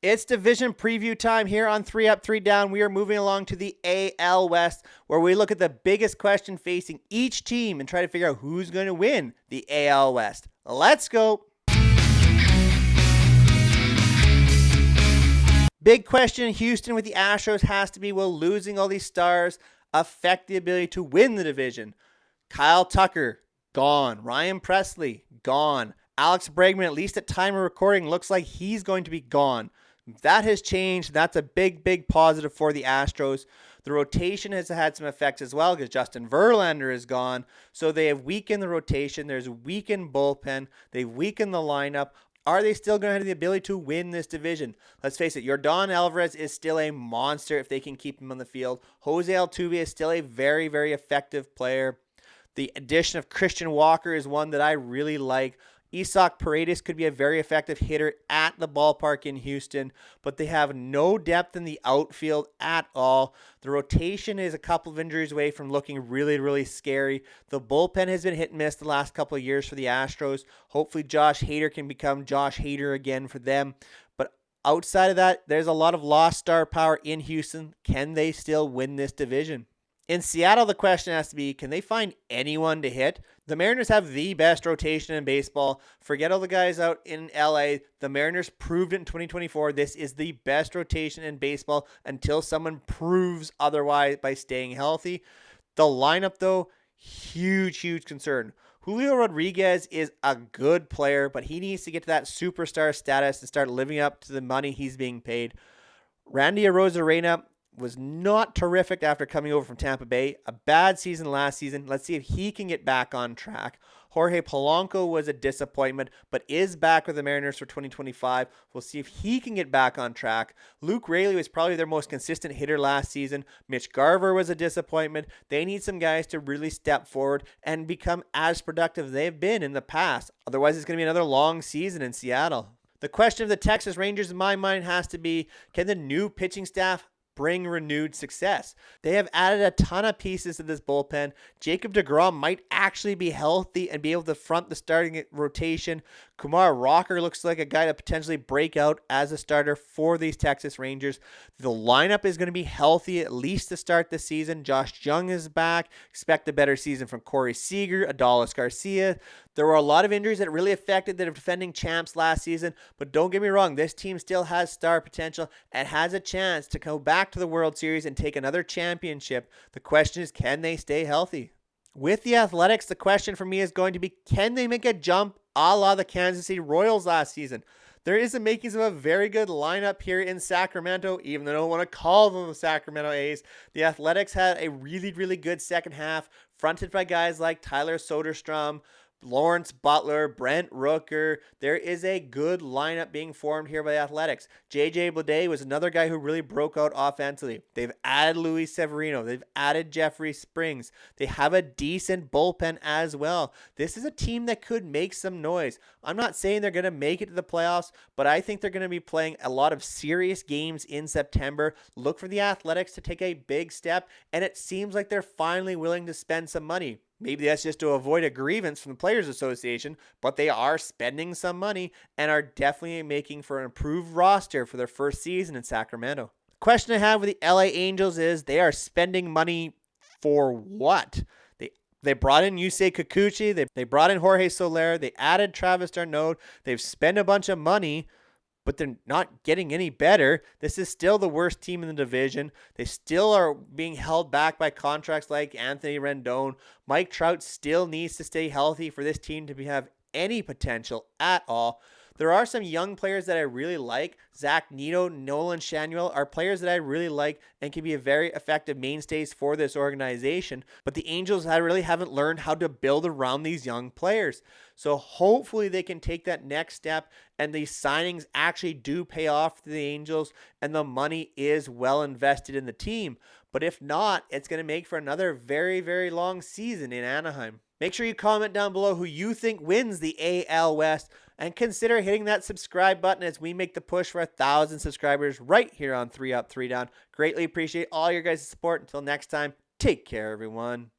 It's division preview time here on 3 Up, 3 Down. We are moving along to the AL West, where we look at the biggest question facing each team and try to figure out who's going to win the AL West. Let's go. Big question in Houston with the Astros has to be, will losing all these stars affect the ability to win the division? Kyle Tucker, gone. Ryan Presley, gone. Alex Bregman, at least at time of recording, looks like he's going to be gone. That has changed. That's a big positive for the Astros. The rotation has had some effects as well because Justin Verlander is gone. So they have weakened the rotation. There's a weakened bullpen. They've weakened the lineup. Are they still going to have the ability to win this division? Let's face it, Yordan Alvarez is still a monster if they can keep him on the field. Jose Altuve is still a very effective player. The addition of Christian Walker is one that I really like. Isaac Paredes could be a very effective hitter at the ballpark in Houston, but they have no depth in the outfield at all. The rotation is a couple of injuries away from looking really scary. The bullpen has been hit and miss the last couple of years for the Astros. Hopefully Josh Hader can become Josh Hader again for them. But outside of that, there's a lot of lost star power in Houston. Can they still win this division? In Seattle, the question has to be, can they find anyone to hit? The Mariners have the best rotation in baseball. Forget all the guys out in LA. The Mariners proved it in 2024. This is the best rotation in baseball until someone proves otherwise by staying healthy. The lineup, though, huge concern. Julio Rodriguez is a good player, but he needs to get to that superstar status and start living up to the money he's being paid. Randy Arozarena was not terrific after coming over from Tampa Bay. A bad season last season. Let's see if he can get back on track. Jorge Polanco was a disappointment, but is back with the Mariners for 2025. We'll see if he can get back on track. Luke Raley was probably their most consistent hitter last season. Mitch Garver was a disappointment. They need some guys to really step forward and become as productive as they've been in the past. Otherwise, it's going to be another long season in Seattle. The question of the Texas Rangers in my mind has to be, can the new pitching staff bring renewed success? They have added a ton of pieces to this bullpen. Jacob deGrom might actually be healthy and be able to front the starting rotation. Kumar Rocker looks like a guy to potentially break out as a starter for these Texas Rangers. The lineup is going to be healthy at least to start the season. Josh Jung is back. Expect a better season from Corey Seager, Adolis Garcia. There were a lot of injuries that really affected the defending champs last season, but don't get me wrong, this team still has star potential and has a chance to go back to the World Series and take another championship. The question is, can they stay healthy? With the Athletics, the question for me is going to be, can they make a jump a la the Kansas City Royals last season? There is the makings of a very good lineup here in Sacramento, even though I don't want to call them the Sacramento A's. The Athletics had a really good second half, fronted by guys like Tyler Soderstrom, Lawrence Butler, Brent Rooker. There is a good lineup being formed here by the Athletics. J.J. Bleday was another guy who really broke out offensively. They've added Luis Severino. They've added Jeffrey Springs. They have a decent bullpen as well. This is a team that could make some noise. I'm not saying they're going to make it to the playoffs, but I think they're going to be playing a lot of serious games in September. Look for the Athletics to take a big step, and it seems like they're finally willing to spend some money. Maybe that's just to avoid a grievance from the Players Association, but they are spending some money and are definitely making for an improved roster for their first season in Sacramento. The question I have with the LA Angels is, they are spending money for what? They brought in Yusei Kikuchi, they brought in Jorge Soler, they added Travis d'Arnaud, they've spent a bunch of money, but they're not getting any better. This is still the worst team in the division. They still are being held back by contracts like Anthony Rendon. Mike Trout still needs to stay healthy for this team to have any potential at all. There are some young players that I really like. Zach Neto, Nolan Shanuel are players that I really like and can be a very effective mainstays for this organization. But the Angels really haven't learned how to build around these young players. So hopefully they can take that next step and these signings actually do pay off to the Angels and the money is well invested in the team. But if not, it's going to make for another very long season in Anaheim. Make sure you comment down below who you think wins the AL West, and consider hitting that subscribe button as we make the push for 1,000 subscribers right here on 3 Up, 3 Down. Greatly appreciate all your guys' support. Until next time, take care, everyone.